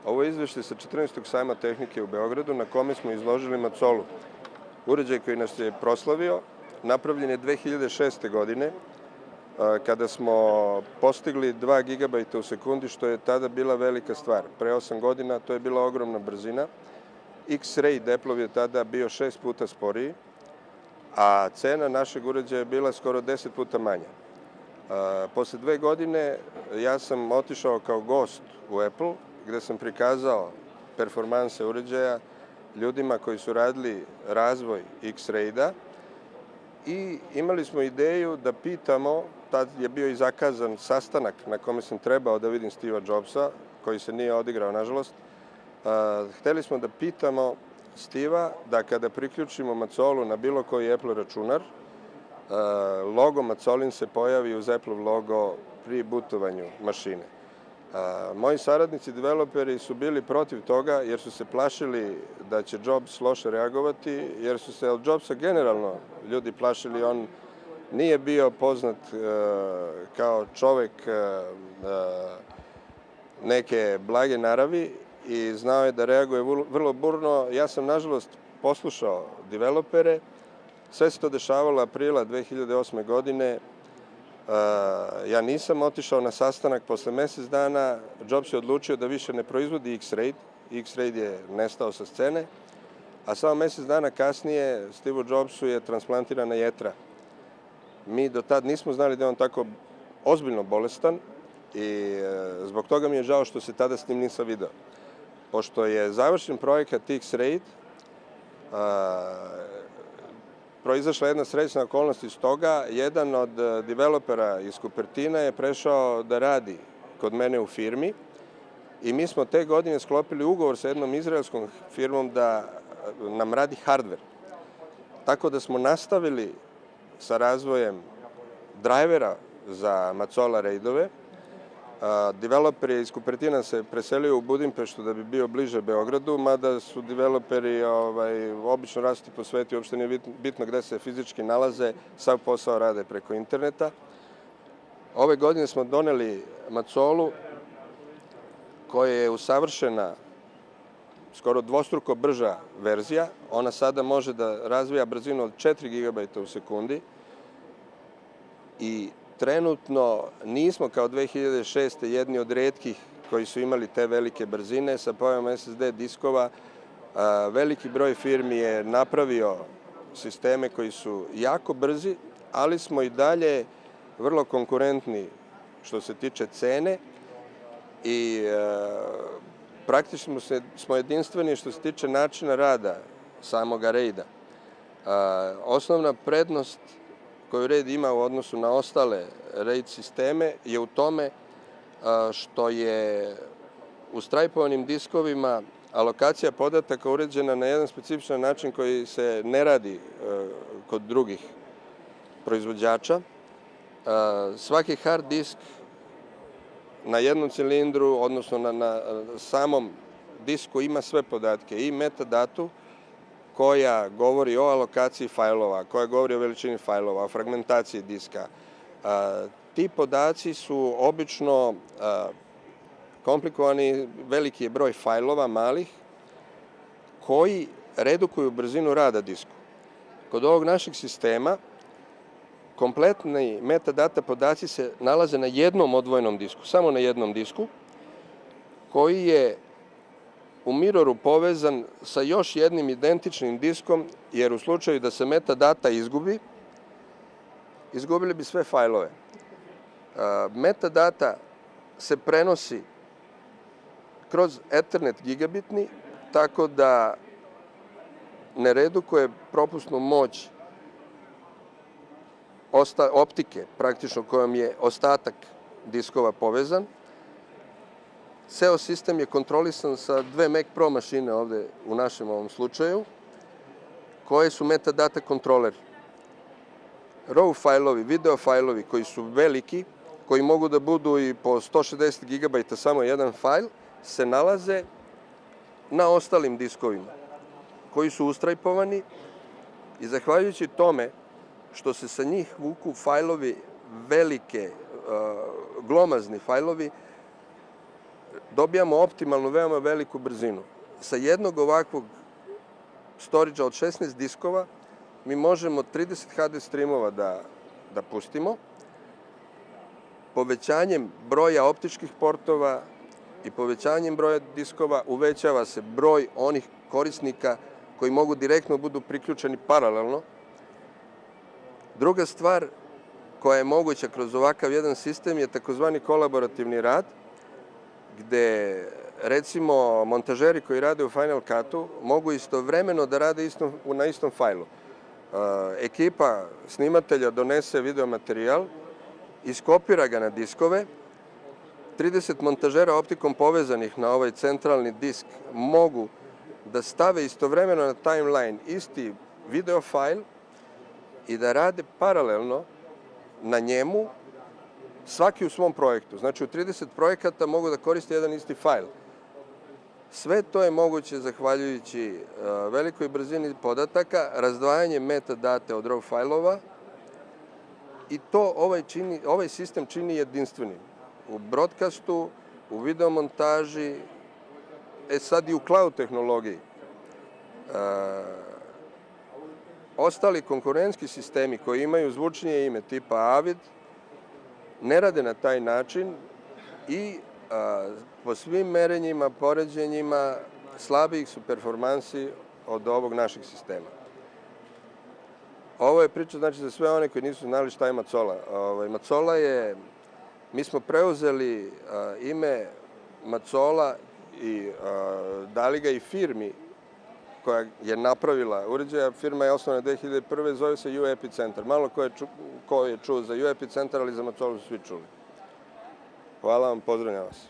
Ovo je izveštaj sa 14. sajma tehnike u Beogradu na kome smo izložili Macolu. Uređaj koji nas je proslavio napravljen je 2006. godine kada smo postigli 2 gigabajta u sekundi, što je tada bila velika stvar. Pre 8 godina to je bila ogromna brzina. X-ray deplov je tada bio 6 puta sporiji, a cena našeg uređaja je bila skoro 10 puta manja. Posle 2 godine ja sam otišao kao gost u Apple, gde sam prikazao performanse uređaja ljudima koji su radili razvoj X-Ray-a i imali smo ideju da pitamo, tad je bio i zakazan sastanak na kome sam trebao da vidim Steva Jobsa, koji se nije odigrao, nažalost. Hteli smo da pitamo Steva da kada priključimo Macolu na bilo koji Apple računar, logo Macolin se pojavi uz Apple logo pri bootovanju mašine. Moji saradnici, developeri, su bili protiv toga jer su se plašili da će Jobs loše reagovati, jer su se od Jobsa generalno ljudi plašili. On nije bio poznat kao čovek neke blage naravi i znao je da reaguje vrlo burno. Ja sam, nažalost, poslušao developere. Sve se to dešavalo aprila 2008. godine. Ja nisam otišao na sastanak. Posle mesec dana Jobs je odlučio da više ne proizvodi X-Ray. X-Ray je nestao sa scene, a samo mesec dana kasnije Steve Jobsu je transplantirana jetra. Mi do tad nismo znali da je on tako ozbiljno bolestan i zbog toga mi je žao što se tada s njim nisam video. Pošto je završen projekat X-Ray, proizašla jedna srećna okolnost iz toga. Jedan od developera iz Kupertina je prešao da radi kod mene u firmi i mi smo te godine sklopili ugovor sa jednom izraelskom firmom da nam radi hardver. Tako da smo nastavili sa razvojem drajvera za Macola rejdove. Developer iz Kupertina se preselio u Budimpeštu da bi bio bliže Beogradu, mada su developeri obično različiti po svetu, uopšte nije bitno gde se fizički nalaze, sav posao rade preko interneta. Ove godine smo doneli Macolu koja je usavršena, skoro dvostruko brža verzija. Ona sada može da razvija brzinu od 4 gigabajta u sekundi i trenutno nismo kao 2006. jedni od retkih koji su imali te velike brzine. Sa pojavom SSD diskova veliki broj firmi je napravio sisteme koji su jako brzi, ali smo i dalje vrlo konkurentni što se tiče cene i praktično smo jedinstveni što se tiče načina rada samoga RAID-a. Osnovna prednost koju RAID ima u odnosu na ostale RAID sisteme je u tome što je u strajpovanim diskovima alokacija podataka uređena na jedan specifičan način koji se ne radi kod drugih proizvođača. Svaki hard disk na jednom cilindru, odnosno na samom disku, ima sve podatke i metadatu koja govori o alokaciji fajlova, koja govori o veličini fajlova, o fragmentaciji diska. Ti podaci su obično komplikovani, veliki je broj fajlova malih koji redukuju brzinu rada disku. Kod ovog našeg sistema kompletni metadata podaci se nalaze na jednom odvojenom disku, samo na jednom disku, koji je u miroru povezan sa još jednim identičnim diskom, jer u slučaju da se metadata izgubi, izgubili bi sve fajlove. Metadata se prenosi kroz Ethernet gigabitni, tako da ne redukuje propusnu moć optike, praktično kojom je ostatak diskova povezan. Ceo sistem je kontrolisan sa 2 Mac Pro mašine ovde u našem ovom slučaju, koje su metadata kontroleri. RAW fajlovi, video fajlovi koji su veliki, koji mogu da budu i po 160 GB samo jedan fajl, se nalaze na ostalim diskovima, koji su ustrajpovani i zahvaljujući tome što se sa njih vuku fajlovi velike, glomazni fajlovi, dobijamo optimalnu, veoma veliku brzinu. Sa jednog ovakvog storage od 16 diskova mi možemo 30 HD streamova da pustimo. Povećanjem broja optičkih portova i povećanjem broja diskova uvećava se broj onih korisnika koji mogu direktno budu priključeni paralelno. Druga stvar koja je moguća kroz ovakav jedan sistem je takozvani kolaborativni rad, gde recimo montažeri koji rade u Final Cutu mogu istovremeno da rade na istom fajlu. Ekipa snimatelja donese videomaterijal, iskopira ga na diskove, 30 montažera optikom povezanih na ovaj centralni disk mogu da stave istovremeno na timeline isti video fajl i da rade paralelno na njemu, svaki u svom projektu. Znači u 30 projekata mogu da koriste jedan isti fajl. Sve to je moguće zahvaljujući velikoj brzini podataka, razdvajanje metadate od RAW fajlova i to ovaj sistem čini jedinstvenim. U broadcastu, u videomontaži, sad i u cloud tehnologiji. Ostali konkurentski sistemi koji imaju zvučnije ime tipa Avid ne rade na taj način i po svim merenjima, poređenjima, slabijih su performansi od ovog našeg sistema. Ovo je priča znači za sve one koji nisu znali šta je Macola. Macola je, mi smo preuzeli ime Macola i dali ga i firmi koja je napravila uređaja. Firma je osnovana 2001. Zove se U-Epicentar. Malo ko je čuo za U-Epicentar, ali za Macolu su svi čuli. Hvala vam, pozdravljam vas.